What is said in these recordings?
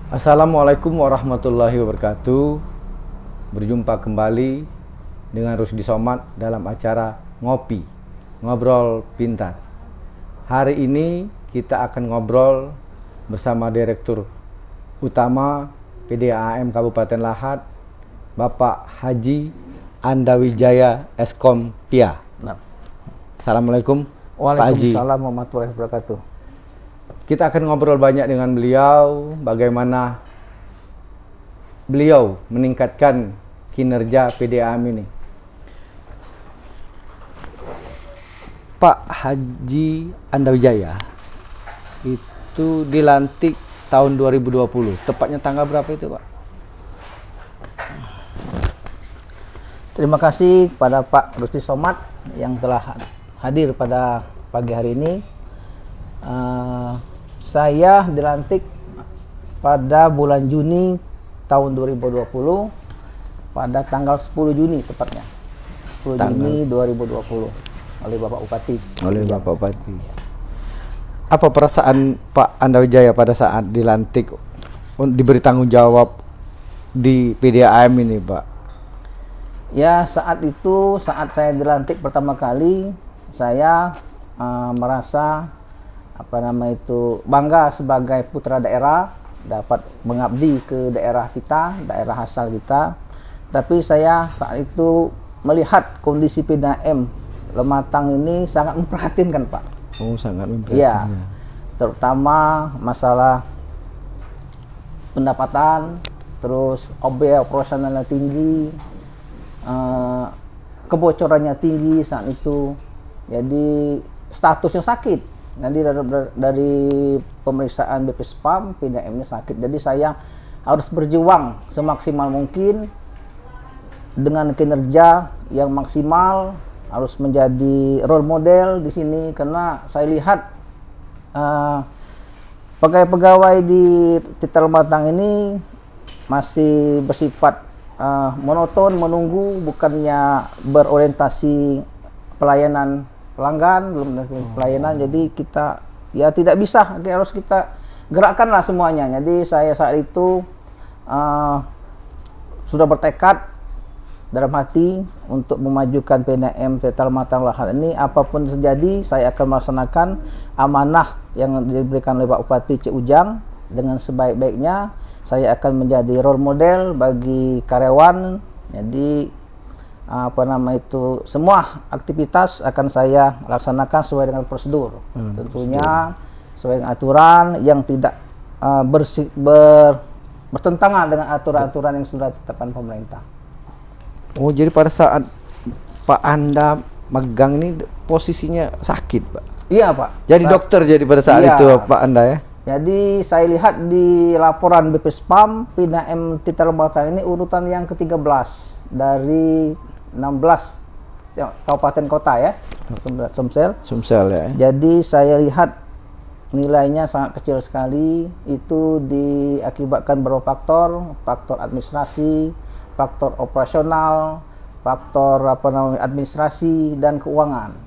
Assalamualaikum warahmatullahi wabarakatuh. Berjumpa kembali dengan Rusdi Somad dalam acara Ngopi, Ngobrol Pintar. Hari ini kita akan ngobrol bersama Direktur Utama PDAM Kabupaten Lahat, Bapak Haji Andawijaya Eskom Pia. Assalamualaikum Pak Haji. Waalaikumsalam warahmatullahi wabarakatuh. Kita akan ngobrol banyak dengan beliau, bagaimana beliau meningkatkan kinerja PDAM ini. Pak Haji Andawijaya itu dilantik tahun 2020. Tepatnya tanggal berapa itu, Pak? Terima kasih kepada Pak Rusdi Somad yang telah hadir pada pagi hari ini. Saya dilantik pada bulan Juni tahun 2020 pada tanggal 10 Juni tepatnya. 10 Juni 2020 oleh Bapak Bupati. Oleh Bapak Bupati. Apa perasaan Pak Andawijaya pada saat dilantik diberi tanggung jawab di PDAM ini, Pak? Ya, saat itu saat saya dilantik pertama kali saya merasa bangga sebagai putra daerah dapat mengabdi ke daerah kita, daerah asal kita. Tapi saya saat itu melihat kondisi PDAM Lematang ini sangat memprihatinkan, Pak. Oh, sangat memprihatinkan. Iya, terutama masalah pendapatan, terus operasionalnya tinggi, kebocorannya tinggi saat itu. Jadi statusnya sakit. Nanti dari pemeriksaan BPSPAM, PDAM ini sakit. Jadi saya harus berjuang semaksimal mungkin dengan kinerja yang maksimal, harus menjadi role model di sini karena saya lihat pegawai-pegawai di Tita Lematang ini masih bersifat monoton, menunggu, bukannya berorientasi pelayanan pelanggan, belum pelayanan. Jadi kita ya tidak bisa, harus kita gerakkanlah semuanya. Jadi saya saat itu sudah bertekad dalam hati untuk memajukan PDAM Tita Lematang Lahat ini. Apapun terjadi, saya akan melaksanakan amanah yang diberikan oleh Pak Bupati Cik Ujang dengan sebaik-baiknya. Saya akan menjadi role model bagi karyawan. Jadi semua aktivitas akan saya laksanakan sesuai dengan prosedur. Tentunya sesuai dengan aturan yang tidak bertentangan dengan aturan-aturan yang sudah ditetapkan pemerintah. Oh, jadi pada saat Pak Anda megang ini posisinya sakit, Pak? Iya, Pak. Jadi dokter jadi pada saat itu Pak Anda ya? Jadi saya lihat di laporan BPSPAM PDAM Tita Lematang ini urutan yang ke-13 dari 16 kabupaten kota ya, Sumsel ya. Jadi saya lihat nilainya sangat kecil sekali. Itu diakibatkan beberapa faktor administrasi, faktor operasional, faktor administrasi dan keuangan.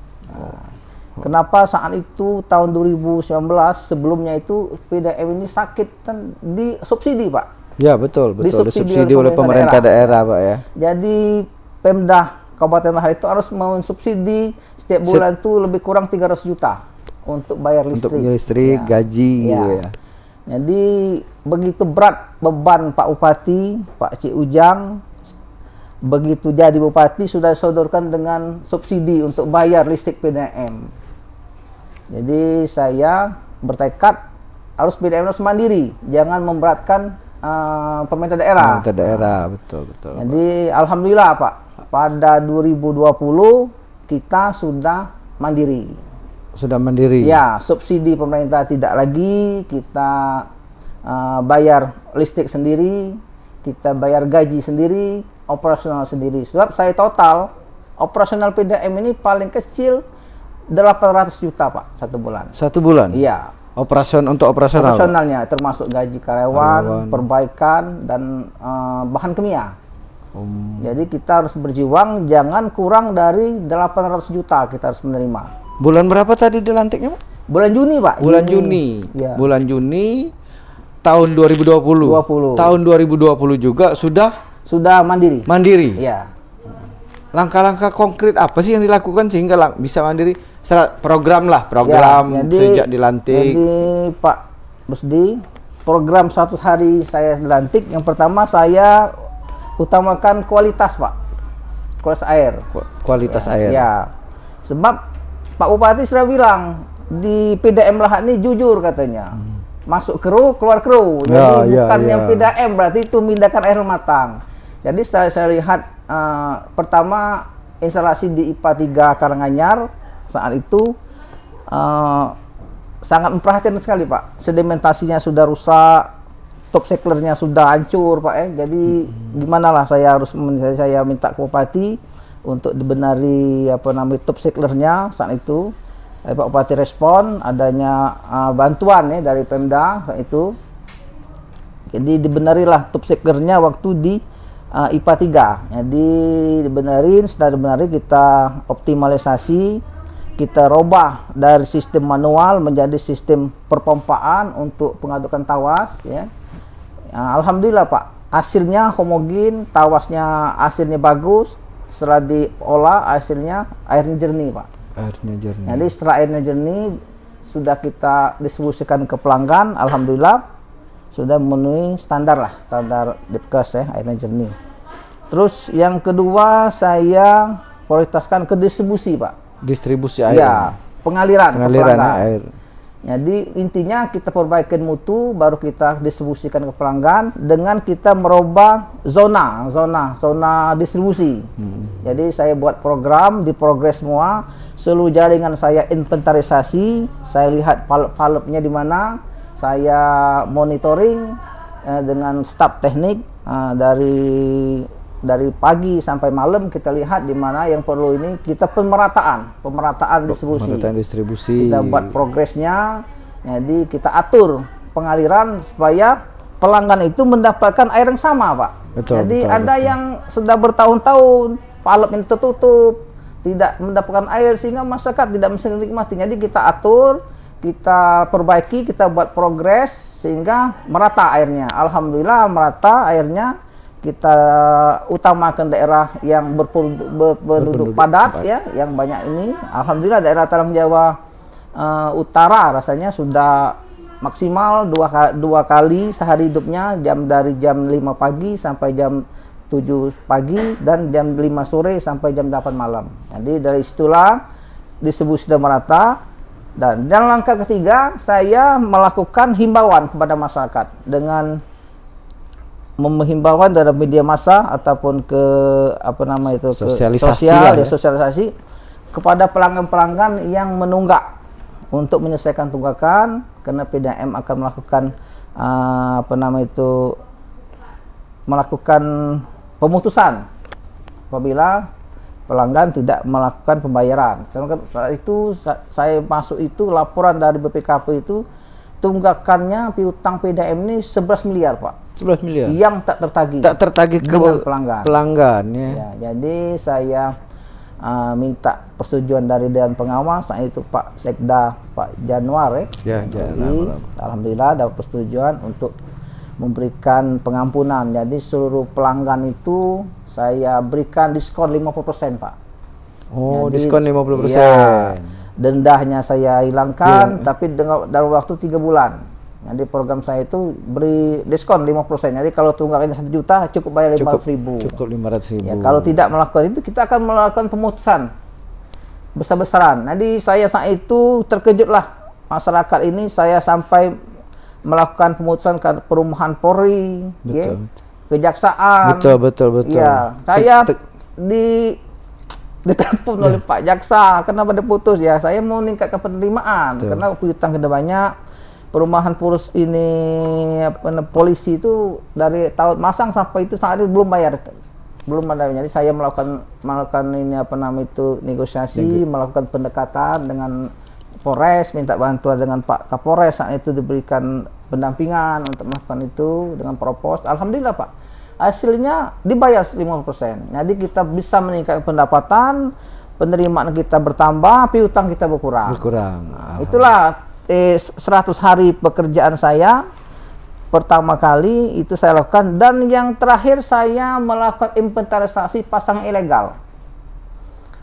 Kenapa saat itu tahun 2019 sebelumnya itu PDAM ini sakit kan disubsidi, Pak? Ya, betul. Disubsidi oleh pemerintah daerah, Pak ya. Jadi Pemda Kabupaten Lahat itu harus mensubsidi setiap bulan itu lebih kurang 300 juta untuk bayar listrik. Untuk listrik, gaji gitu ya. Jadi begitu berat beban Pak Bupati, Pak Cik Ujang, begitu jadi Bupati sudah disodorkan dengan subsidi untuk bayar listrik PDAM. Jadi saya bertekad harus PDAM harus mandiri, jangan memberatkan pemerintah daerah. Pemerintah daerah, betul. Jadi alhamdulillah, Pak, pada 2020 kita sudah mandiri. Sudah mandiri. Ya, subsidi pemerintah tidak lagi, kita bayar listrik sendiri, kita bayar gaji sendiri, operasional sendiri. Sebab saya total operasional PDAM ini paling kecil 800 juta, Pak, satu bulan. Satu bulan? Iya. Operasionalnya termasuk gaji karyawan, perbaikan dan bahan kimia. Jadi kita harus berjuang jangan kurang dari 800 juta kita harus menerima. Bulan berapa tadi dilantiknya, Pak? Bulan Juni, Pak. Bulan Juni. Ya. Bulan Juni tahun 2020. 20. Tahun 2020 juga Sudah mandiri. mandiri. Ya. Langkah-langkah konkret apa sih yang dilakukan sehingga bisa mandiri? Program Ya, sejak dilantik. Jadi Pak Busdi, program 100 hari saya dilantik, yang pertama saya utamakan kualitas, Pak. Kualitas air. Kualitas air. Ya. Sebab Pak Bupati sudah bilang di PDM Lahat ini jujur katanya. Masuk keruh, keluar keruh. Jadi bukan yang PDM, berarti itu memindahkan air matang. Jadi setelah saya lihat pertama instalasi di IPA 3 Karanganyar saat itu sangat memperhatikan sekali, Pak. Sedimentasinya sudah rusak, top settlernya sudah hancur, Pak. Jadi gimana lah saya minta ke Bupati untuk dibenari top settlernya saat itu. Pak Bupati respon adanya bantuan dari Pemda saat itu. Jadi dibenarilah top settlernya waktu di IPA 3. Jadi dibenerin, setelah dibenerin kita optimalisasi, kita robah dari sistem manual menjadi sistem perpompaan untuk pengadukan tawas, ya. Alhamdulillah, Pak, hasilnya homogen, tawasnya hasilnya bagus. Setelah diolah hasilnya airnya jernih, Pak. Airnya jernih. Jadi setelah airnya jernih sudah kita distribusikan ke pelanggan, alhamdulillah sudah memenuhi standar Depkes, ya, airnya jernih. Terus yang kedua saya prioritaskan ke distribusi, Pak. Distribusi air. Ya, pengaliran air. Jadi intinya kita perbaikan mutu, baru kita distribusikan ke pelanggan dengan kita merubah zona distribusi. Jadi saya buat program, di progres semua, seluruh jaringan saya inventarisasi, saya lihat valve-nya di mana, saya monitoring dengan staf teknik dari pagi sampai malam, kita lihat di mana yang perlu ini, kita pemerataan distribusi. Kita buat progresnya, jadi kita atur pengaliran supaya pelanggan itu mendapatkan air yang sama, Pak. Jadi ada yang sudah bertahun-tahun valve yang tertutup, tidak mendapatkan air sehingga masyarakat tidak bisa menikmati. Jadi kita atur, kita perbaiki, kita buat progres sehingga merata airnya. Alhamdulillah merata airnya. Kita utamakan daerah yang berpenduduk padat, ya, yang banyak ini. Alhamdulillah daerah Talang Jawa Utara rasanya sudah maksimal dua kali sehari hidupnya, dari jam 5 pagi sampai jam 7 pagi dan jam 5 sore sampai jam 8 malam. Jadi dari situlah distribusi sudah merata. Dan langkah ketiga saya melakukan himbauan kepada masyarakat dengan menghimbauan dalam media massa ataupun ke sosialisasi kepada pelanggan-pelanggan yang menunggak untuk menyelesaikan tunggakan, karena PDAM akan melakukan pemutusan apabila pelanggan tidak melakukan pembayaran. Saat itu saya masuk itu laporan dari BPKP itu tunggakannya piutang PDAM ini 11 miliar, Pak. 11 miliar. Yang tak tertagih ke pelanggan, ya. Jadi saya minta persetujuan dari Dewan Pengawas, saat itu Pak Sekda, Pak Januar, ya. Jadi alhamdulillah dapat persetujuan untuk memberikan pengampunan. Jadi seluruh pelanggan itu saya berikan diskon 50%, Pak. Oh, jadi, diskon 50%. Ya, dendahnya saya hilangkan, tapi dalam waktu 3 bulan. Jadi program saya itu beri diskon 50%. Jadi kalau tunggakannya 1 juta cukup bayar 500.000. Cukup 500.000. Ya, kalau tidak melakukan itu kita akan melakukan pemutusan besar-besaran. Jadi saya saat itu terkejutlah masyarakat ini, saya sampai melakukan pemutusan ke perumahan Polri, ya, kejaksaan. Betul. Ya, saya ditelepon oleh Pak Jaksa, kenapa diputus? Ya, saya mau meningkatkan penerimaan karena piutang sudah banyak. Perumahan Purus ini polisi itu dari tahun masang sampai itu saat itu belum bayar, belum ada. Jadi saya melakukan ini negosiasi, melakukan pendekatan dengan Polres, minta bantuan dengan Pak Kapolres, saat itu diberikan pendampingan untuk melakukan itu dengan propos. Alhamdulillah, Pak, hasilnya dibayar 50%. Jadi kita bisa meningkatkan pendapatan, penerimaan kita bertambah, piutang kita berkurang. Nah, itulah 100 hari pekerjaan saya pertama kali itu saya lakukan, dan yang terakhir saya melakukan inventarisasi pasang ilegal.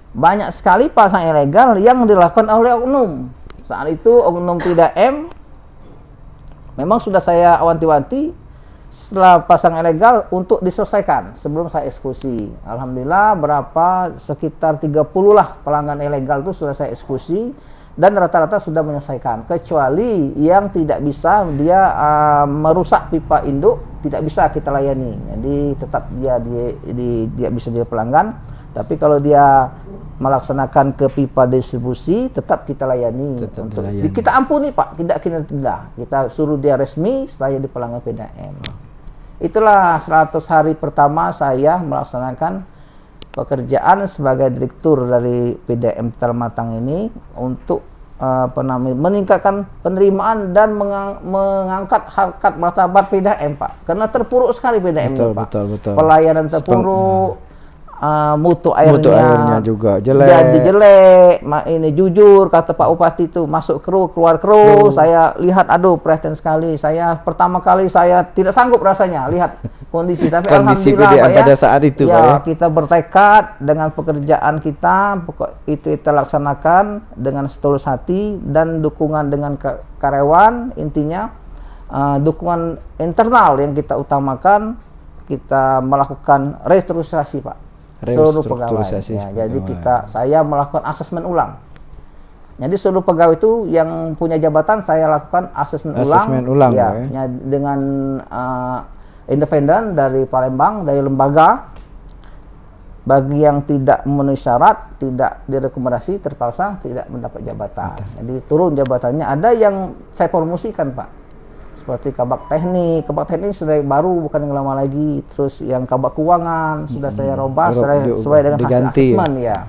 Banyak sekali pasang ilegal yang dilakukan oleh oknum. Saat itu oknum PDAM memang sudah saya wanti-wanti setelah pasang ilegal untuk diselesaikan sebelum saya eksekusi. Alhamdulillah sekitar 30 lah pelanggan ilegal itu sudah saya eksekusi, dan rata-rata sudah menyelesaikan, kecuali yang tidak bisa dia merusak pipa induk, tidak bisa kita layani. Jadi tetap dia bisa jadi pelanggan, tapi kalau dia melaksanakan ke pipa distribusi tetap kita layani. Kita ampuni Pak, tidak kita suruh dia resmi supaya di pelanggan PDAM. Itulah 100 hari pertama saya melaksanakan pekerjaan sebagai direktur dari PDAM Tegal Matang ini untuk meningkatkan penerimaan dan mengangkat harkat martabat PDAM, Pak. Karena terpuruk sekali PDAM, Pak. Betul. Pelayanan terpuruk, mutu airnya juga jelek. Jadi jelek. Ini jujur kata Pak Bupati itu, masuk kru keluar kru. Saya lihat, aduh prihatin sekali. Pertama kali saya tidak sanggup rasanya lihat kondisi, tapi alhamdulillah Pak, pada saat itu Pak, kita bertekad dengan pekerjaan kita itu kita laksanakan dengan setulus hati dan dukungan dengan karyawan. Intinya dukungan internal yang kita utamakan, kita melakukan restrukturisasi Pak seluruh pegawai. Jadi saya melakukan asesmen ulang. Jadi seluruh pegawai itu yang punya jabatan saya lakukan asesmen ulang ya, dengan independen dari Palembang, dari lembaga. Bagi yang tidak memenuhi syarat, tidak direkomendasi, terpaksa tidak mendapat jabatan. Jadi turun jabatannya. Ada yang saya promosikan Pak, seperti kabak teknik sudah baru, bukan yang lama lagi. Terus yang kabak keuangan sudah saya robah sesuai dengan hasil asesmen ya.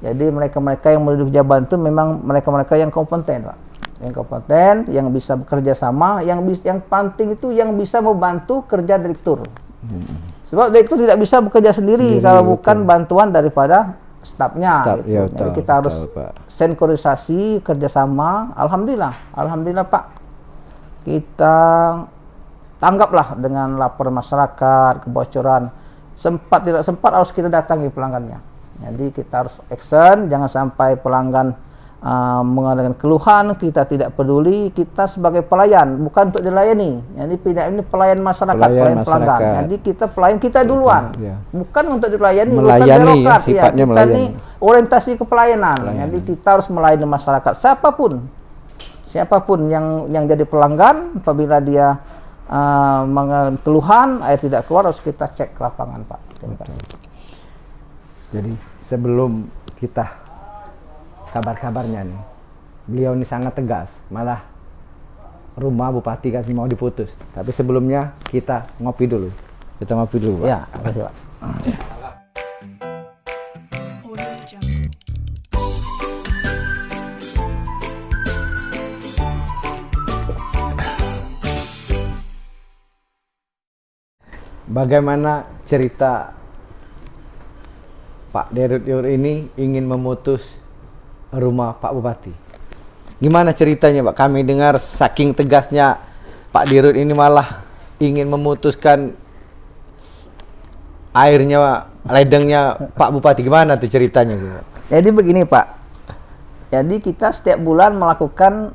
Jadi mereka-mereka yang menduduki jabatan itu memang mereka-mereka yang kompeten Pak. Yang kompeten, yang bisa bekerja sama, yang penting itu yang bisa membantu kerja direktur. Sebab direktur tidak bisa bekerja sendiri kalau bukan bantuan daripada stafnya. Jadi kita harus sinkronisasi, kerjasama. Alhamdulillah Pak, kita tanggaplah dengan lapor masyarakat, kebocoran. Sempat tidak sempat harus kita datangi pelanggannya. Jadi kita harus action, jangan sampai pelanggan mengadakan keluhan, kita tidak peduli. Kita sebagai pelayan, bukan untuk dilayani. Jadi PDAM ini pelayan masyarakat, pelayan pelanggan. Jadi kita pelayan kita duluan, bukan untuk dilayani, melayani, bukan sifatnya kita melayani. Ini orientasi kepelayanan. Jadi kita harus melayani masyarakat, siapapun yang jadi pelanggan. Apabila dia mengalami keluhan, air tidak keluar, harus kita cek ke lapangan Pak. Terima kasih. Jadi sebelum kita kabar-kabarnya nih, beliau ini sangat tegas, malah rumah Bupati kan mau diputus. Tapi sebelumnya kita ngopi dulu. Pak. Ya, makasih Pak. Bagaimana cerita Pak Dirut ini ingin memutus rumah Pak Bupati? Gimana ceritanya Pak? Kami dengar saking tegasnya Pak Dirut ini malah ingin memutuskan ledengnya Pak Bupati. Gimana tuh ceritanya? Jadi begini Pak, jadi kita setiap bulan melakukan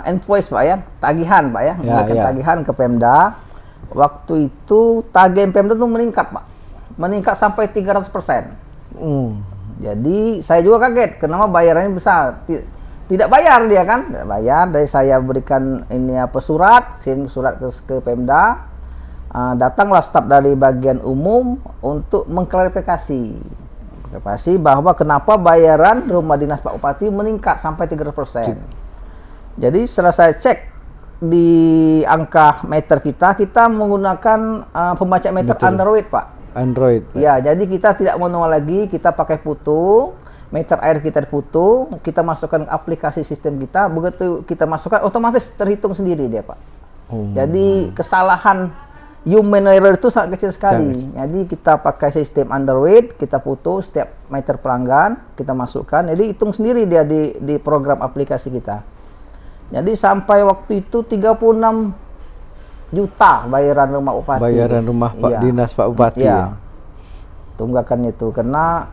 invoice Pak ya, tagihan Pak ya, tagihan ke Pemda. Waktu itu tagihan Pemda itu meningkat Pak, meningkat sampai 300%. Jadi saya juga kaget, kenapa bayarannya besar? Tidak bayar dia kan? Tidak bayar. Dari saya berikan surat ke Pemda. Datanglah staf dari bagian umum untuk mengklarifikasi bahwa kenapa bayaran rumah dinas Pak Bupati meningkat sampai 300%. Jadi setelah saya cek di angka meter kita menggunakan pembaca meter Android Pak. Android. Ya, jadi kita tidak manual lagi, kita pakai putu, meter air kita diputu, kita masukkan aplikasi sistem kita, begitu kita masukkan otomatis terhitung sendiri dia Pak. Jadi kesalahan human error itu sangat kecil sekali. Jadi kita pakai sistem Android, kita putu setiap meter pelanggan, kita masukkan, jadi hitung sendiri dia di program aplikasi kita. Jadi sampai waktu itu 36 juta bayaran rumah bupati. Bayaran rumah Pak Iya. Dinas Pak Bupati. Iya. Ya. Tunggakan itu karena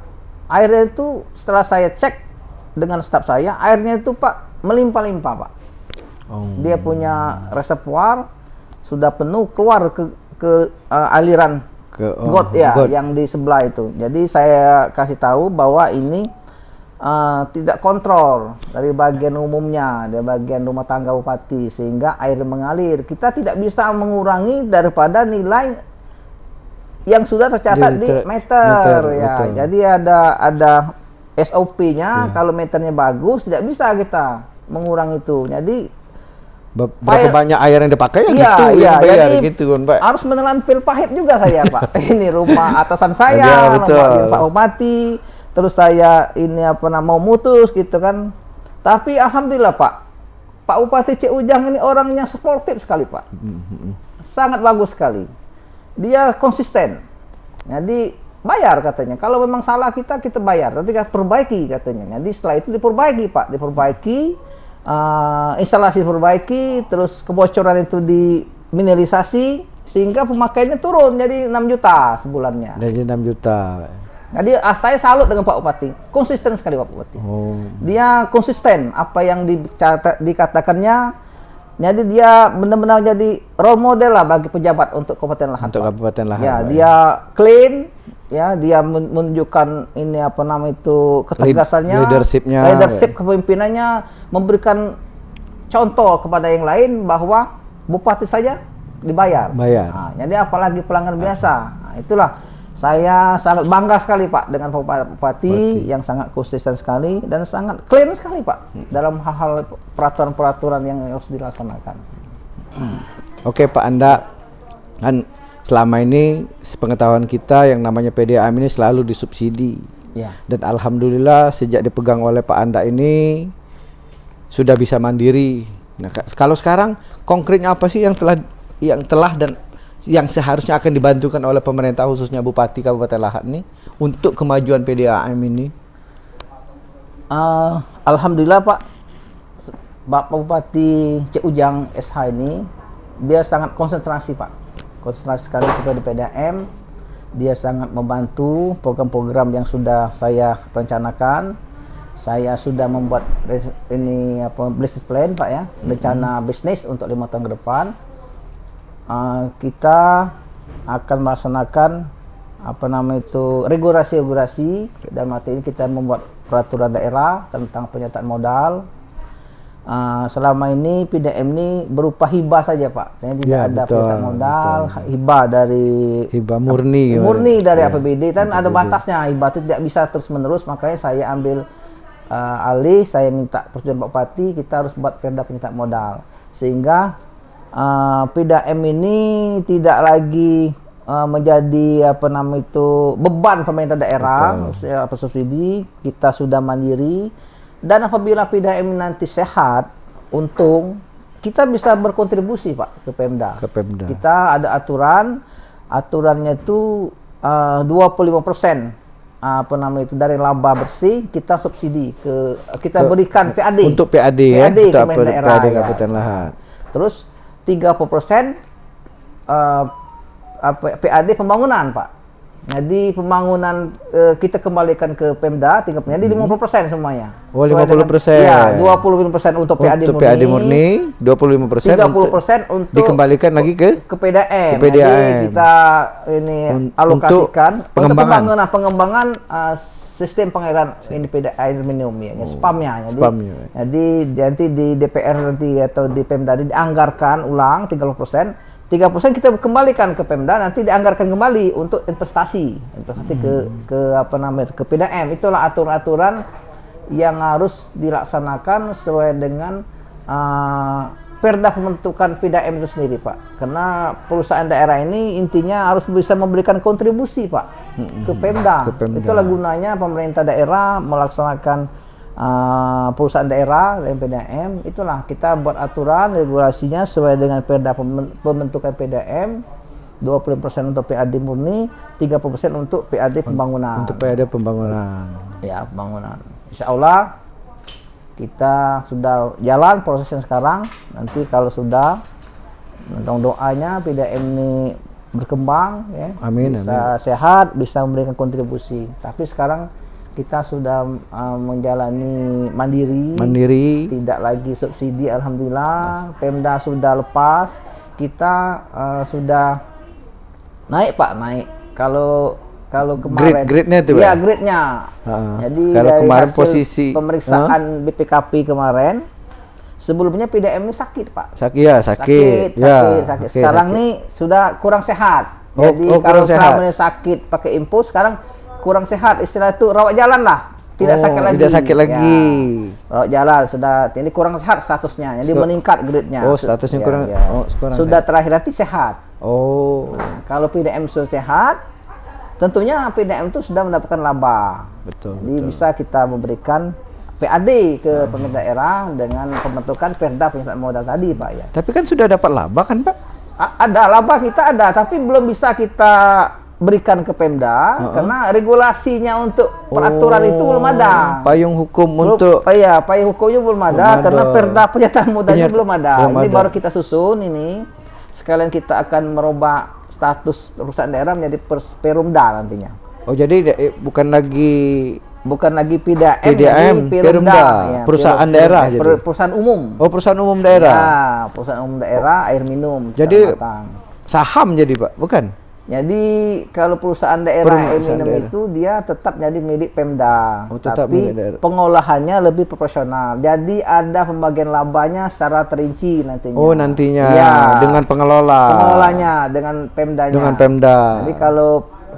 airnya itu setelah saya cek dengan staf saya, airnya itu Pak melimpah-limpah Pak. Oh. Dia punya reservoir sudah penuh keluar ke aliran got ya got. yang di sebelah itu. Jadi saya kasih tahu bahwa ini tidak kontrol dari bagian umumnya, dari bagian rumah tangga bupati, sehingga air mengalir. Kita tidak bisa mengurangi daripada nilai yang sudah tercatat di meter ya. betul. Jadi ada SOP-nya. Kalau meternya bagus tidak bisa kita mengurangi itu. Jadi Berapa banyak air yang dipakai ya iya, gitu iya. yang bayar Jadi gitu kan Pak. harus menelan pil pahit juga saya Pak. Ini rumah atasan Iya, saya, betul. rumah Pak Bupati, terus saya ini mau mutus gitu kan. Tapi alhamdulillah Pak Bupati Cik Ujang ini orangnya sportif sekali Pak. Sangat bagus sekali. Dia konsisten. Jadi bayar katanya. Kalau memang salah kita bayar. Nanti kita perbaiki katanya. Jadi setelah itu diperbaiki Pak, diperbaiki. Instalasi diperbaiki, terus kebocoran itu diminimalisasi sehingga pemakaiannya turun jadi 6 juta sebulannya. Jadi 6 juta. Jadi saya salut dengan Pak Bupati, konsisten sekali Pak Bupati. Oh. Dia konsisten apa yang dikatakannya. Jadi dia benar-benar jadi role model lah bagi pejabat untuk Kabupaten Lahat. Untuk Pak. Kabupaten Lahat. Ya, Pak. dia clean, ya, dia menunjukkan ini ketegasannya, leadership kepemimpinannya, memberikan contoh kepada yang lain bahwa bupati saja dibayar. Nah, jadi apalagi pelanggan biasa. Nah, itulah saya sangat bangga sekali Pak dengan Pak Bupati yang sangat konsisten sekali dan sangat clean sekali Pak dalam hal-hal peraturan-peraturan yang harus dilaksanakan. Oke Pak, Anda kan selama ini sepengetahuan kita yang namanya PDAM ini selalu disubsidi. Ya. Dan alhamdulillah sejak dipegang oleh Pak Anda ini sudah bisa mandiri. Nah, kalau sekarang konkretnya apa sih yang telah dan yang seharusnya akan dibantukan oleh pemerintah khususnya Bupati Kabupaten Lahat ini untuk kemajuan PDAM ini? Alhamdulillah Pak Bapak Bupati Cik Ujang SH ini dia sangat konsentrasi Pak. Konsentrasi sekali kepada PDAM. Dia sangat membantu program-program yang sudah saya rencanakan. Saya sudah membuat business plan Pak ya, rencana bisnis untuk 5 tahun ke depan. Kita akan melaksanakan regulasi dan arti ini kita membuat peraturan daerah tentang penyertaan modal. Selama ini PDAM ini berupa hibah saja Pak, jadi tidak ada penyertaan modal, hibah murni dari APBD kan ada batasnya, hibah itu tidak bisa terus menerus, makanya saya ambil alih, saya minta persetujuan Pak Bupati, kita harus buat perda penyertaan modal sehingga PDAM ini tidak lagi menjadi beban pemerintah daerah subsidi. Kita sudah mandiri dan apabila PDAM nanti sehat, untung, kita bisa berkontribusi Pak ke Pemda. Kita ada aturannya itu 25% dari laba bersih kita subsidi kita berikan PAD untuk PAD ya, untuk PAD Kabupaten Lahat. Terus 30% PAD pembangunan Pak. Jadi pembangunan kita kembalikan ke Pemda, jadi 50% semuanya. Oh, 50%. Iya, 25% untuk PAD murni, 25% 30% untuk dikembalikan lagi ke PDAM. Jadi kita ini alokasikan untuk pengembangan sistem pengairan ini air minum ya, spamnya. Jadi nanti di DPR nanti atau di Pemda dianggarkan ulang 30%. 3% kita kembalikan ke Pemda, nanti dianggarkan kembali untuk investasi ke PDAM. Itulah aturan-aturan yang harus dilaksanakan sesuai dengan perda pembentukan PDAM itu sendiri Pak. Karena perusahaan daerah ini intinya harus bisa memberikan kontribusi Pak ke Pemda. Itulah gunanya pemerintah daerah melaksanakan perusahaan daerah dan PDAM. Itulah kita buat aturan regulasinya sesuai dengan perda pembentukan PDAM. 20% untuk PAD murni, 30% untuk PAD pembangunan. Untuk PAD pembangunan. Ya, pembangunan. Insya Allah kita sudah jalan prosesnya sekarang. Nanti kalau sudah Doanya PDAM ini berkembang ya, Amin, bisa sehat, bisa memberikan kontribusi. Tapi sekarang kita sudah menjalani mandiri, tidak lagi subsidi, alhamdulillah. Pemda sudah lepas, kita sudah naik Pak, naik. Kalau kemarin grade-nya itu ya Pak? grade-nya. Jadi kalau dari kemarin hasil posisi pemeriksaan BPKP kemarin, sebelumnya PDAM ini sakit Pak. sakit. Sekarang nih sudah kurang sehat. Jadi kalau selama ini sakit pakai infus, sekarang kurang sehat, istilah itu rawat jalan lah, tidak sakit lagi. Tidak sakit lagi. Ya, rawat jalan sudah, ini kurang sehat statusnya, jadi meningkat grade-nya. Statusnya kurang. Kurang sudah sehat. terakhir nanti sehat. Nah, kalau PDAM sudah sehat, tentunya PDAM itu sudah mendapatkan laba. Betul. Jadi bisa kita memberikan PAD ke pemerintah daerah dengan pembentukan Perda penyertaan modal tadi Pak ya. Tapi kan sudah dapat laba kan Pak? Ada laba, kita ada, tapi belum bisa kita berikan ke Pemda karena regulasinya untuk peraturan itu belum ada. Payung hukum belum, untuk payung hukumnya belum ada karena Perda penyertaan modalnya belum ada. Ini baru kita susun ini. Sekalian kita akan merubah status perusahaan daerah menjadi Perumda nantinya. Oh, jadi bukan lagi PDAM, Perumda, ya, perusahaan daerah jadi. Perusahaan umum. Oh, perusahaan umum daerah. Ya, perusahaan umum daerah air minum. Jadi saham jadi Pak, bukan? Jadi kalau perusahaan daerah air minum itu dia tetap jadi milik Pemda, tapi pengolahannya lebih proporsional. Jadi ada pembagian labanya secara terinci nantinya. Oh, nantinya ya, dengan pengelolanya dengan Pemdanya. Dengan Pemda. Jadi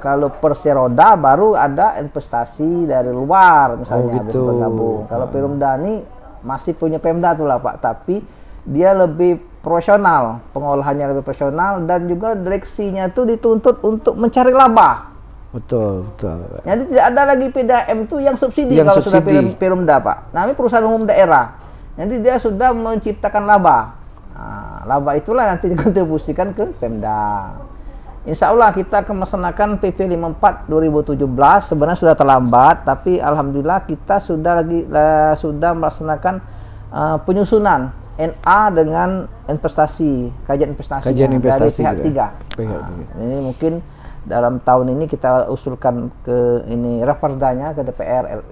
kalau Perseroda baru ada investasi dari luar misalnya bergabung. Kalau Perumda ini masih punya Pemda tuh lah Pak, tapi dia lebih profesional, pengolahannya lebih profesional dan juga direksinya tuh dituntut untuk mencari laba. Betul. Jadi tidak ada lagi PDAM itu yang subsidi kalau sudah Perumda Pak. Nah, ini perusahaan umum daerah. Jadi dia sudah menciptakan laba. Nah, laba itulah nanti dikontribusikan ke Pemda. Insya Allah kita akan melaksanakan PP 54 2017. Sebenarnya sudah terlambat, tapi alhamdulillah kita sudah melaksanakan penyusunan NA dengan kajian investasi dari pihak 3. Ini mungkin dalam tahun ini kita usulkan ke rapordanya ke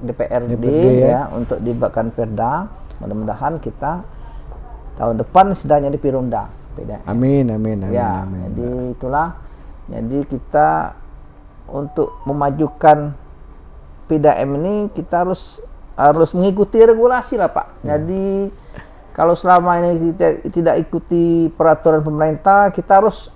DPRD ya untuk dibuatkan Perda. Mudah-mudahan kita tahun depan sedang jadi Perumda. Amin. Ya, jadi itulah. Jadi kita untuk memajukan PDAM ini kita harus mengikuti regulasi lah Pak. Jadi kalau selama ini kita tidak ikuti peraturan pemerintah, kita harus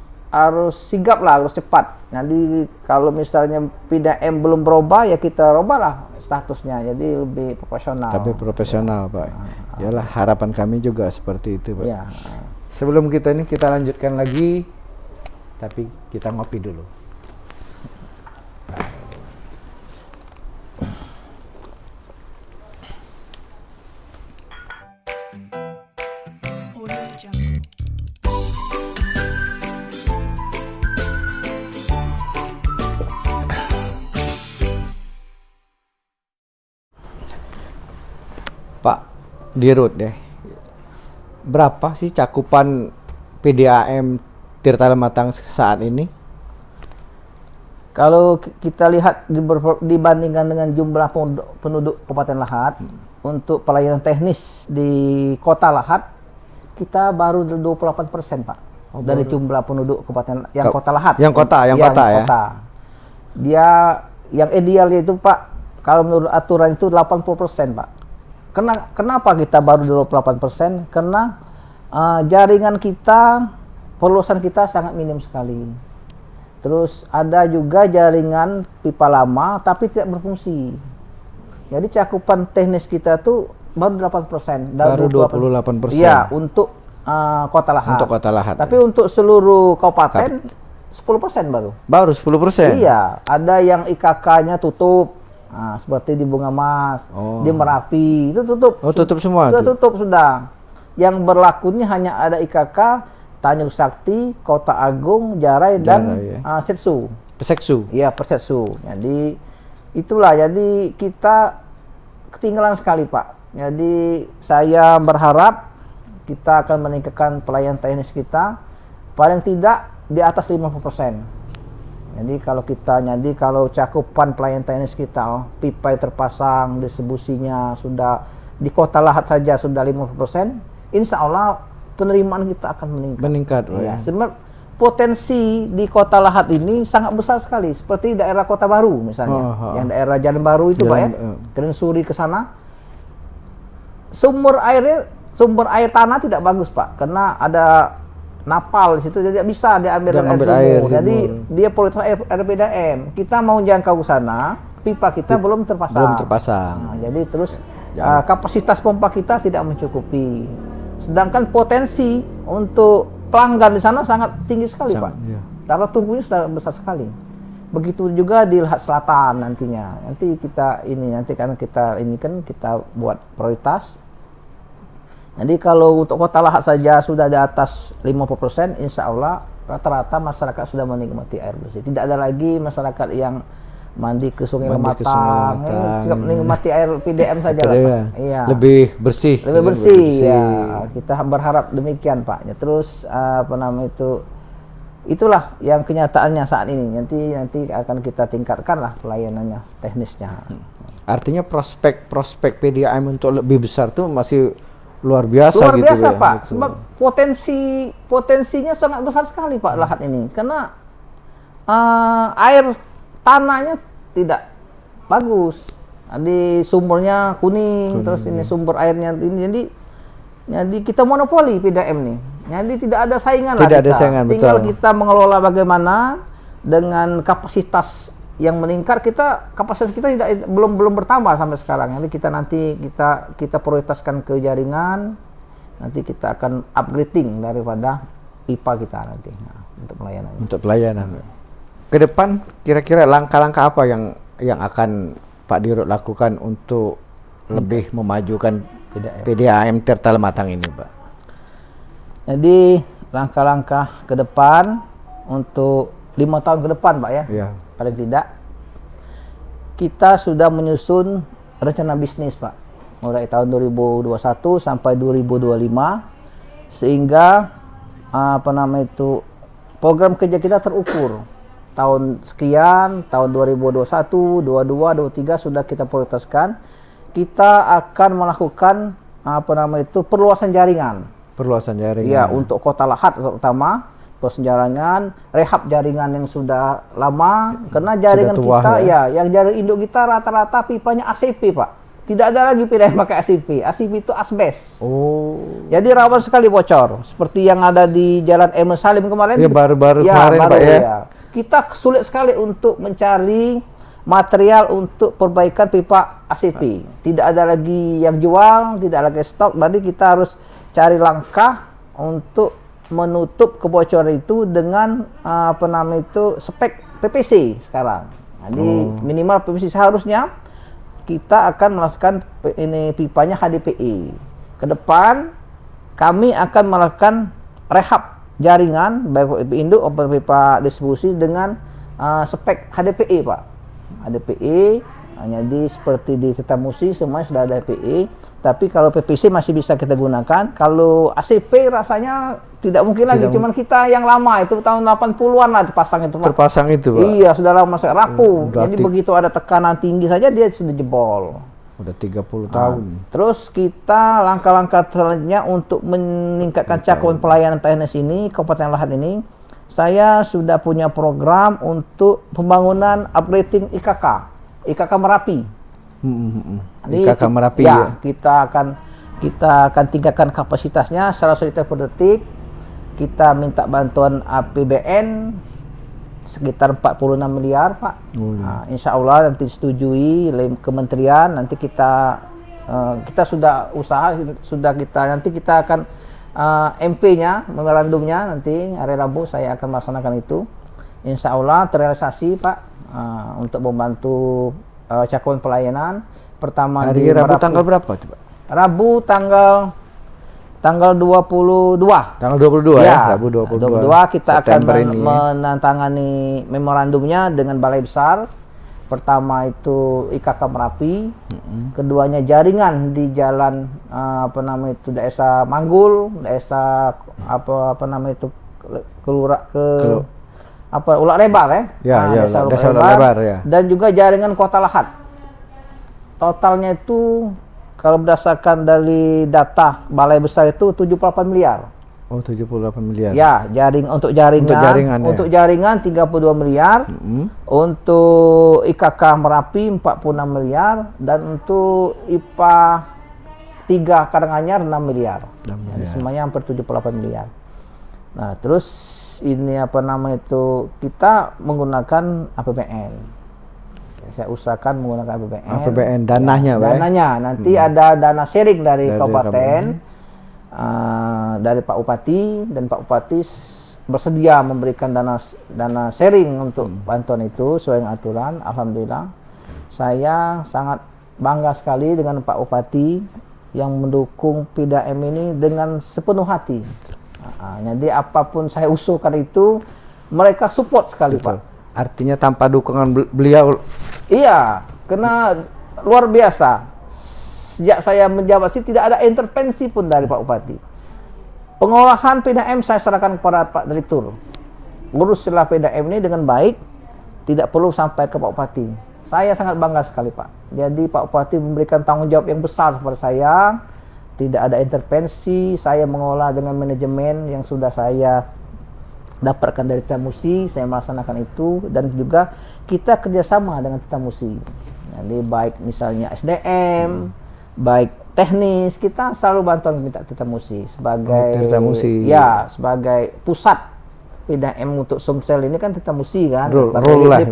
sigap lah, harus cepat. Jadi kalau misalnya PDAM belum berubah, ya kita rubahlah statusnya, jadi lebih profesional. Lebih profesional Pak. Yalah, harapan kami juga seperti itu Pak. Ya. Sebelum kita lanjutkan lagi, tapi kita ngopi dulu. Pak Dirut deh, berapa sih cakupan PDAM Tirta Lematang saat ini? Kalau kita lihat dibandingkan dengan jumlah penduduk Kabupaten Lahat, untuk pelayanan teknis di Kota Lahat kita baru 28% Pak. Dari jumlah penduduk Kabupaten Kota Lahat. Yang kota ya. Dia yang idealnya itu Pak, kalau menurut aturan itu 80% Pak. Kenapa kita baru 28%? Karena jaringan kita, perluasan kita sangat minim sekali. Terus ada juga jaringan pipa lama tapi tidak berfungsi. Jadi cakupan teknis kita tuh baru 8%. Baru 28%. Iya, untuk Kota Lahat. Untuk Kota Lahat. Tapi untuk seluruh kabupaten 10% baru. Baru 10%? Iya, ada yang IKK-nya tutup. Nah, seperti di Bunga Mas, di Merapi, itu tutup. Oh, tutup semua? Sudah tutup, sudah. Yang berlakunya hanya ada IKK, Tanjung Sakti, Kota Agung, Jarai, dan Setsu. Peseksu? Iya, Persetsu. Jadi, itulah. Jadi, kita ketinggalan sekali, Pak. Jadi, saya berharap kita akan meningkatkan pelayanan teknis kita paling tidak di atas 50%. Jadi kalau cakupan pelayanan teknis kita, pipa yang terpasang, distribusinya sudah di Kota Lahat saja sudah 50%, insya Allah penerimaan kita akan meningkat. Meningkat, Ya, sebenarnya potensi di Kota Lahat ini sangat besar sekali, seperti daerah Kota Baru misalnya, yang daerah Jalan Baru itu Pak ya, Keren Suri ke sana, sumber air tanah tidak bagus Pak, karena ada napal di situ, jadi tidak bisa diambil air sumur. Jadi dia prioritas air PDAM. Kita mau jangkau ke sana, pipa kita belum terpasang. Nah, jadi terus kapasitas pompa kita tidak mencukupi. Sedangkan potensi untuk pelanggan di sana sangat tinggi sekali, Pak. Karena tunggunya sudah besar sekali. Begitu juga di Lahat Selatan nantinya. Nanti karena kita ini kan kita buat prioritas. Jadi kalau untuk Kota Lahat saja sudah di atas 50%, insya Allah rata-rata masyarakat sudah menikmati air bersih. Tidak ada lagi masyarakat yang mandi ke Sungai Lematang, menikmati air PDAM saja lah, Pak. Iya. Lebih bersih. Ya. Kita berharap demikian, Pak. Ya, terus itulah yang kenyataannya saat ini. Nanti akan kita tingkatkan lah pelayanannya, teknisnya. Artinya prospek PDAM untuk lebih besar tuh masih luar biasa gitu ya, Pak. Gitu. Sebab potensinya sangat besar sekali Pak Lahat ini, karena air tanahnya tidak bagus, di sumbernya kuning, terus ini sumber airnya ini, jadi kita monopoli PDAM nih, jadi tidak ada saingan lah kita. Tinggal kita mengelola bagaimana dengan kapasitas yang meningkat, kapasitas kita belum bertambah sampai sekarang. Jadi kita prioritaskan ke jaringan, nanti kita akan upgrading daripada pipa kita nanti untuk pelayanan. Ke depan kira-kira langkah-langkah apa yang akan Pak Dirut lakukan untuk lebih memajukan PDAM Tirta Lematang ini, Pak? Jadi langkah-langkah ke depan untuk 5 tahun ke depan, Pak ya. Paling tidak kita sudah menyusun rencana bisnis, Pak, mulai tahun 2021 sampai 2025, sehingga program kerja kita terukur. Tahun sekian, tahun 2021, 22, 23 sudah kita prioritaskan. Kita akan melakukan perluasan jaringan. Ya, untuk Kota Lahat terutama, perluasan jaringan, rehab jaringan yang sudah lama, karena jaringan kita yang jaring induk kita rata-rata pipanya ACP, Pak. Tidak ada lagi PDAM pakai ACP. ACP itu asbes. Jadi rawan sekali bocor. Seperti yang ada di Jalan M. Salim kemarin. Ya, baru-baru kemarin, Pak ya. Kita sulit sekali untuk mencari material untuk perbaikan pipa ACP. Tidak ada lagi yang jual, tidak lagi stok. Berarti kita harus cari langkah untuk menutup kebocoran itu dengan spek PPC sekarang. Jadi minimal PPC seharusnya kita akan melakukan pipanya HDPE. Ke depan kami akan melakukan rehab jaringan baik pipa induk maupun pipa distribusi dengan spek HDPE, Pak. HDPE jadi seperti di Tetamusi semuanya sudah ada HDPE, tapi kalau PPC masih bisa kita gunakan. Kalau ACP rasanya tidak mungkin lagi, cuman kita yang lama itu tahun 80-an lah terpasang itu, Pak. Terpasang itu, Pak. Iya, sudah lama rapuh. Jadi begitu ada tekanan tinggi saja dia sudah jebol. Udah 30 tahun. Terus kita langkah-langkah selanjutnya untuk meningkatkan cakupan pelayanan teknis ini, Kabupaten Lahat ini, saya sudah punya program untuk pembangunan upgrading IKK Merapi. IKK Merapi ya. Kita akan tingkatkan kapasitasnya 100 liter per detik. Kita minta bantuan APBN sekitar 46 miliar, Pak. Insya Allah nanti disetujui oleh kementerian. Nanti kita sudah usaha, nanti kita akan MP-nya, memorandumnya nanti hari Rabu saya akan melaksanakan itu. Insya Allah terrealisasi, Pak, untuk membantu cakupan pelayanan. Pertama hari Rabu tanggal berapa, Pak? Rabu tanggal 22. Tanggal 22 ya, Rabu 22 kita akan menandatangani memorandumnya dengan Balai Besar. Pertama itu IKK Merapi, keduanya jaringan di jalan Desa Manggul, Desa Ke- Ulak Lebar ya. Ya, ya, Desa Ulak Lebar, ya. Dan juga jaringan Kota Lahat. Totalnya itu kalau berdasarkan dari data Balai Besar itu 78 miliar. Oh, 78 miliar. Ya, untuk jaringan Untuk jaringan, ya. 32 miliar. Untuk IKK Merapi 46 miliar dan untuk IPA 3 Karanganyar 6 miliar. 6 miliar. Jadi semuanya hampir 78 miliar. Nah, terus ini kita menggunakan APBN. Saya usahakan menggunakan APBN. APBN dananya, Pak. Dananya nanti ada dana sharing dari kabupaten. Dari Pak Bupati, dan Pak Bupati bersedia memberikan dana sharing untuk bantuan itu sesuai dengan aturan. Alhamdulillah, saya sangat bangga sekali dengan Pak Bupati yang mendukung PDAM ini dengan sepenuh hati. Jadi apapun saya usulkan itu mereka support sekali. Betul. Pak. Artinya tanpa dukungan beliau. Iya, karena luar biasa. Sejak saya menjabat sih tidak ada intervensi pun dari Pak Bupati. Pengolahan PDAM saya serahkan kepada Pak Direktur. Uruslah PDAM ini dengan baik, tidak perlu sampai ke Pak Bupati. Saya sangat bangga sekali, Pak. Jadi Pak Bupati memberikan tanggung jawab yang besar kepada saya. Tidak ada intervensi, saya mengolah dengan manajemen yang sudah saya dapatkan dari Titamusi, saya melaksanakan itu, dan juga kita kerjasama dengan Titamusi. Jadi baik misalnya SDM, baik teknis, kita selalu bantuan minta Titamusi sebagai sebagai pusat PDAM untuk Sumsel ini kan Titamusi kan, role lah,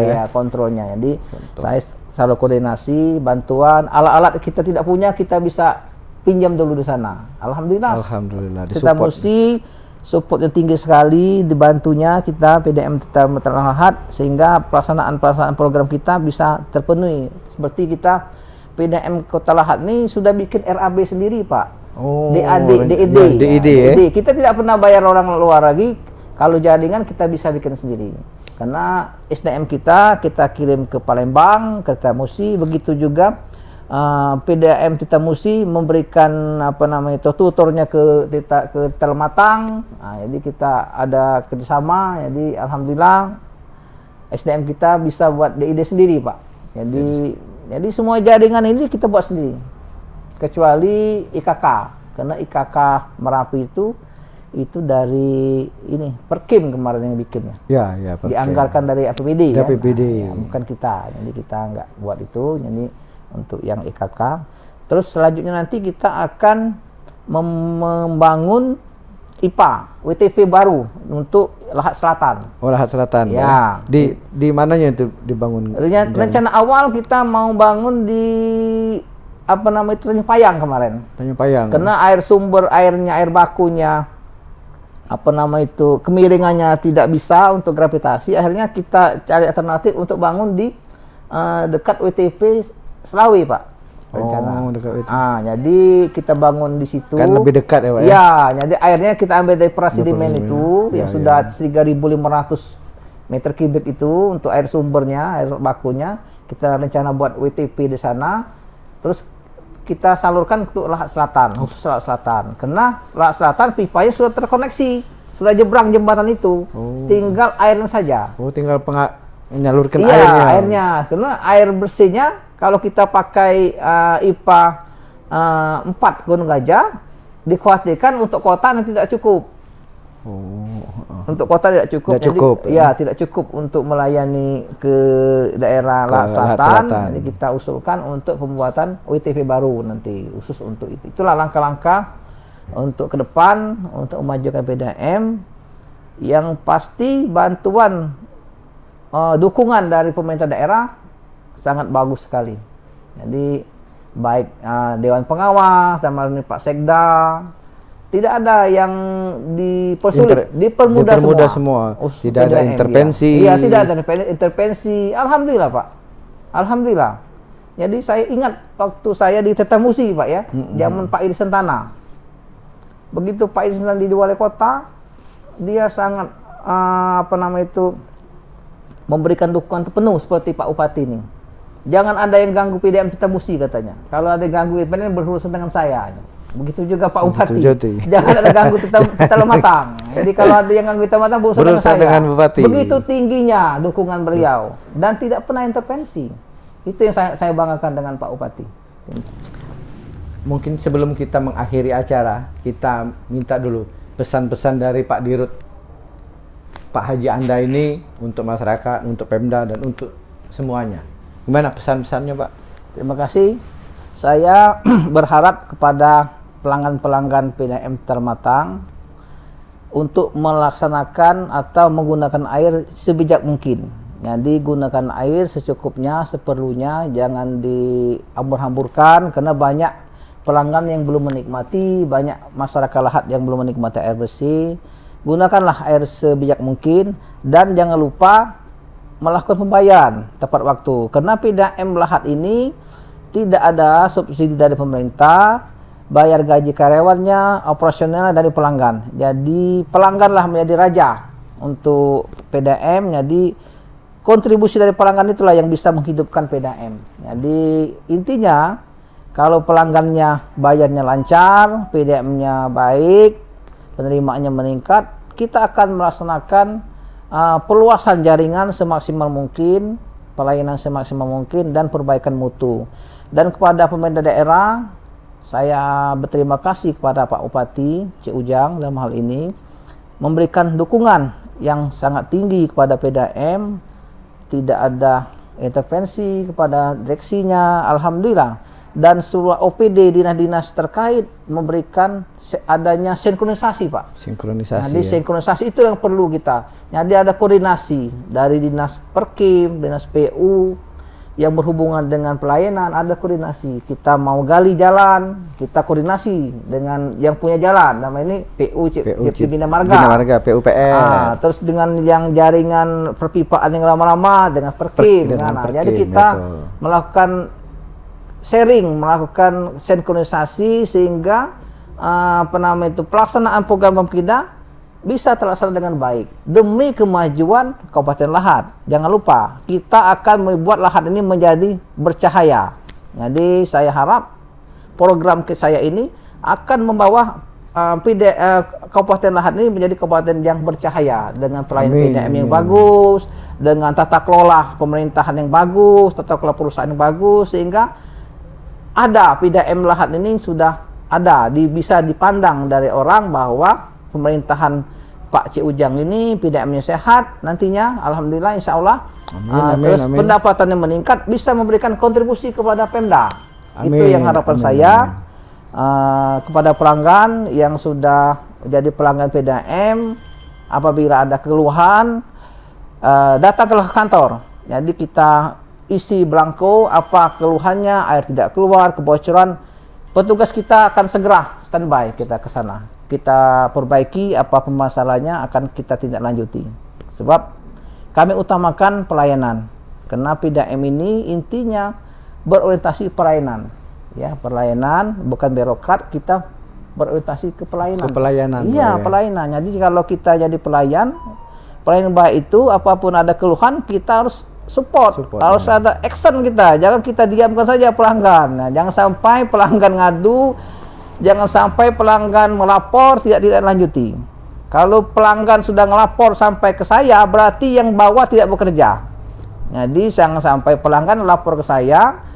ya, kontrolnya. Jadi saya selalu koordinasi, bantuan, alat-alat kita tidak punya kita bisa pinjam dulu di sana. Alhamdulillah. Titamusi supportnya tinggi sekali, dibantunya kita PDAM Lahat sehingga pelaksanaan program kita bisa terpenuhi. Seperti kita PDAM Kota Lahat ini sudah bikin RAB sendiri, Pak. Oh, DID ya. Kita tidak pernah bayar orang luar lagi. Kalau jaringan kita bisa bikin sendiri. Karena SDM kita kirim ke Palembang, ke Titamusi, begitu juga PDAM Titamusi memberikan tutornya ke Telematang. Jadi kita ada kerjasama. Jadi alhamdulillah SDM kita bisa buat DID sendiri, Pak. Jadi semua jaringan ini kita buat sendiri, kecuali IKK, karena IKK Merapi itu dari ini Perkim kemarin yang bikinnya. Ya, Perkim. Dianggarkan dari APBD. Ya, bukan kita. Jadi kita nggak buat itu. Jadi untuk yang IKK. Terus selanjutnya nanti kita akan membangun IPA WTV baru untuk Lahat Selatan. Oh, Lahat Selatan. Ya. Di mananya itu dibangun? Rencana awal kita mau bangun di Tanjung Payang kemarin. Tanjung Payang. Karena air bakunya kemiringannya tidak bisa untuk gravitasi. Akhirnya kita cari alternatif untuk bangun di dekat WTV Selawi, Pak. Rencana. Oh, dekat WTV. Jadi kita bangun di situ. Kan lebih dekat ya, Pak? Ya, jadi airnya kita ambil dari Prasidimen itu yang sudah 3.500 meter kubik itu untuk air sumbernya, air bakunya. Kita rencana buat WTP di sana. Terus kita salurkan untuk Lahat Selatan, khusus Lahat Selatan. Karena Lahat Selatan pipanya sudah terkoneksi, sudah jebrang jembatan itu. Tinggal airnya saja. Oh, tinggal menyalurkan airnya. Karena air bersihnya kalau kita pakai IPA 4 Gunung Gajah, dikhawatirkan untuk kota nanti tidak cukup. Untuk kota tidak cukup. Tidak cukup untuk melayani ke daerah Lahat Selatan. Jadi kita usulkan untuk pembuatan WTV baru nanti khusus untuk itu. Itulah langkah-langkah untuk ke depan untuk memajukan PDAM. Yang pasti bantuan dukungan dari pemerintah daerah sangat bagus sekali. Jadi baik Dewan Pengawas dan melalui Pak Sekda, tidak ada yang dipersulit, dipermudah semua. Tidak ada intervensi. Iya, tidak ada intervensi. Alhamdulillah, Pak. Alhamdulillah. Jadi saya ingat waktu saya di Titamusi, Pak ya, zaman Pak Iri Sentana. Begitu Pak Iri Sentana di wali kota, dia sangat memberikan dukungan penuh seperti Pak Bupati ini. Jangan ada yang ganggu PDAM Titamusi katanya. Kalau ada yang ganggu PDAM berurusan dengan saya. Begitu juga Pak Begitu Bupati. jadi. Jangan ada ganggu kita lematang. Jadi kalau ada yang ganggu kita lematang, berusaha dengan Bupati. Begitu tingginya dukungan beliau dan tidak pernah intervensi. Itu yang saya banggakan dengan Pak Bupati. Mungkin sebelum kita mengakhiri acara, kita minta dulu pesan-pesan dari Pak Dirut, Pak Haji Anda ini untuk masyarakat, untuk Pemda, dan untuk semuanya. Gimana pesan-pesannya, Pak? Terima kasih. Saya berharap kepada pelanggan-pelanggan PDAM Termatang untuk melaksanakan atau menggunakan air sebijak mungkin. Jadi gunakan air secukupnya, seperlunya, jangan dihambur-hamburkan karena banyak pelanggan yang belum menikmati, banyak masyarakat lahat yang belum menikmati air bersih. Gunakanlah air sebijak mungkin dan jangan lupa melakukan pembayaran tepat waktu. Karena PDAM lahat ini tidak ada subsidi dari pemerintah, bayar gaji karyawannya, operasional dari pelanggan. Jadi pelangganlah menjadi raja untuk PDAM. Jadi kontribusi dari pelanggan itulah yang bisa menghidupkan PDAM. Jadi intinya kalau pelanggannya bayarnya lancar, PDAM-nya baik, penerimaannya meningkat, kita akan melaksanakan perluasan jaringan semaksimal mungkin, pelayanan semaksimal mungkin, dan perbaikan mutu. Dan kepada pemerintah daerah, saya berterima kasih kepada Pak Bupati Cik Ujang dalam hal ini memberikan dukungan yang sangat tinggi kepada PDAM, tidak ada intervensi kepada direksinya, alhamdulillah. Dan seluruh OPD dinas-dinas terkait memberikan adanya sinkronisasi, Pak. Sinkronisasi. Jadi sinkronisasi itu yang perlu kita. Jadi ada koordinasi dari dinas Perkim, dinas PU yang berhubungan dengan pelayanan, ada koordinasi. Kita mau gali jalan, kita koordinasi dengan yang punya jalan. Nama ini PU Bina Marga, PUPR. terus dengan yang jaringan perpipaan yang lama-lama dengan Perkim. Jadi kita melakukan sharing, melakukan sinkronisasi sehingga pelaksanaan program kita bisa terlaksana dengan baik demi kemajuan Kabupaten Lahat. Jangan lupa kita akan membuat Lahat ini menjadi bercahaya. Jadi saya harap program saya ini akan membawa Kabupaten Lahat ini menjadi kabupaten yang bercahaya dengan pelayanan PDAM yang bagus, dengan tata kelola pemerintahan yang bagus, tata kelola perusahaan yang bagus, sehingga ada PDAM Lahat ini sudah ada, bisa dipandang dari orang bahwa pemerintahan Pak Cik Ujang ini PDAM-nya sehat nantinya, alhamdulillah, insya Allah. Terus pendapatannya meningkat, bisa memberikan kontribusi kepada Pemda. Itu yang harapan saya kepada pelanggan yang sudah jadi pelanggan PDAM. Apabila ada keluhan, datanglah ke kantor. Jadi kita isi belangko apa keluhannya, air tidak keluar, kebocoran, petugas kita akan segera standby, kita ke sana. Kita perbaiki apa permasalahannya, akan kita tindak lanjuti. Sebab kami utamakan pelayanan. Karena PDAM ini intinya berorientasi pelayanan. Ya, pelayanan, bukan birokrat, kita berorientasi ke pelayanan. Pelayanan. Iya, pelayanan. Jadi kalau kita jadi pelayan baik itu apapun ada keluhan, kita harus support harus ada action kita. Jangan kita diamkan saja pelanggan. Nah, jangan sampai pelanggan ngadu, jangan sampai pelanggan melapor tidak lanjuti. Kalau pelanggan sudah ngelapor sampai ke saya, berarti yang bawah tidak bekerja. Jadi jangan sampai pelanggan lapor ke saya,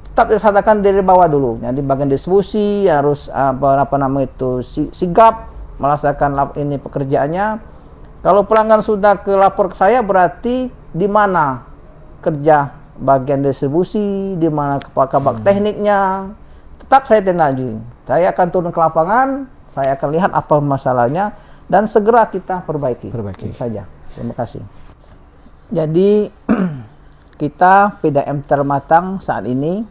tetap diselesaikan dari bawah dulu. Jadi bagian distribusi harus sigap melaksanakan ini pekerjaannya. Kalau pelanggan sudah lapor ke saya, berarti di mana kerja bagian distribusi, di mana kabak tekniknya, tetap saya tindak lanjuti. Saya akan turun ke lapangan, saya akan lihat apa masalahnya dan segera kita perbaiki. Itu saja. Terima kasih. Jadi kita PDAM Termatang saat ini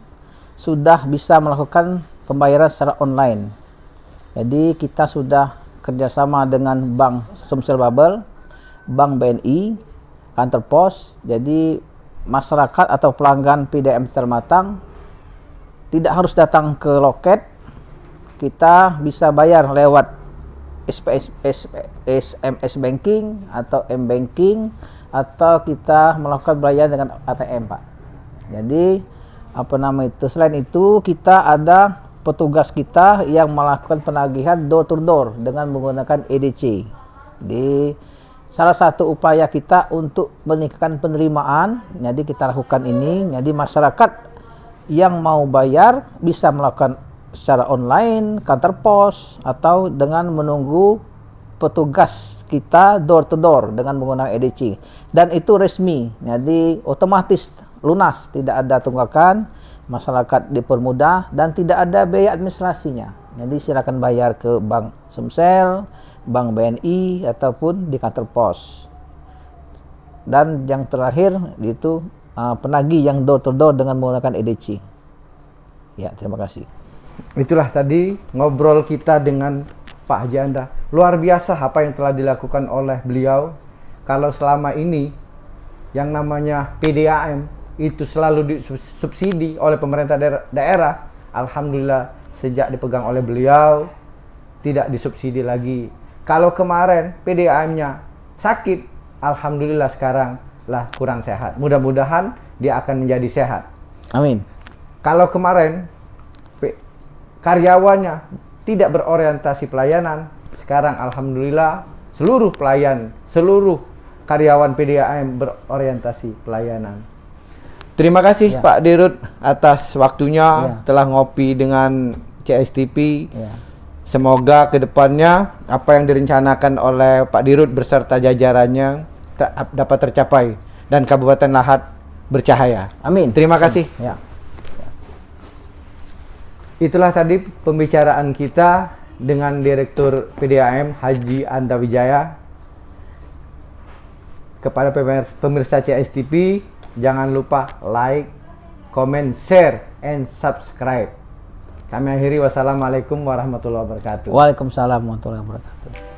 sudah bisa melakukan pembayaran secara online. Jadi kita sudah kerjasama dengan Bank Sumsel Babel, Bank BNI, kantor pos. Jadi masyarakat atau pelanggan PDAM Termatang tidak harus datang ke loket, kita bisa bayar lewat SMS banking atau M-banking, atau kita melakukan pembayaran dengan ATM, Pak. Jadi selain itu kita ada petugas kita yang melakukan penagihan door to door dengan menggunakan EDC. Di salah satu upaya kita untuk meningkatkan penerimaan, jadi kita lakukan ini. Jadi masyarakat yang mau bayar bisa melakukan secara online, kantor pos, atau dengan menunggu petugas kita door to door dengan menggunakan EDC. Dan itu resmi, jadi otomatis lunas, tidak ada tunggakan, masyarakat dipermudah dan tidak ada biaya administrasinya. Jadi silakan bayar ke Bank Sumsel, Bank BNI ataupun di kantor pos. Dan yang terakhir itu penagih yang door to door dengan menggunakan EDC. Ya, terima kasih. Itulah tadi ngobrol kita dengan Pak Haji Anda. Luar biasa apa yang telah dilakukan oleh beliau. Kalau selama ini yang namanya PDAM itu selalu disubsidi oleh pemerintah daerah, alhamdulillah sejak dipegang oleh beliau tidak disubsidi lagi. Kalau kemarin PDAM-nya sakit, alhamdulillah sekarang lah kurang sehat. Mudah-mudahan dia akan menjadi sehat. Amin. Kalau kemarin karyawannya tidak berorientasi pelayanan, sekarang alhamdulillah seluruh karyawan PDAM berorientasi pelayanan. Terima kasih Pak Dirut atas waktunya telah ngopi dengan CSTP. Semoga kedepannya apa yang direncanakan oleh Pak Dirut beserta jajarannya dapat tercapai dan Kabupaten Lahat bercahaya. Amin. Terima kasih. Ya. Itulah tadi pembicaraan kita dengan Direktur PDAM Haji Anda Wijaya. Kepada pemirsa CSTP, jangan lupa like, comment, share, and subscribe. Kami akhiri, wassalamualaikum warahmatullahi wabarakatuh. Waalaikumsalam warahmatullahi wabarakatuh.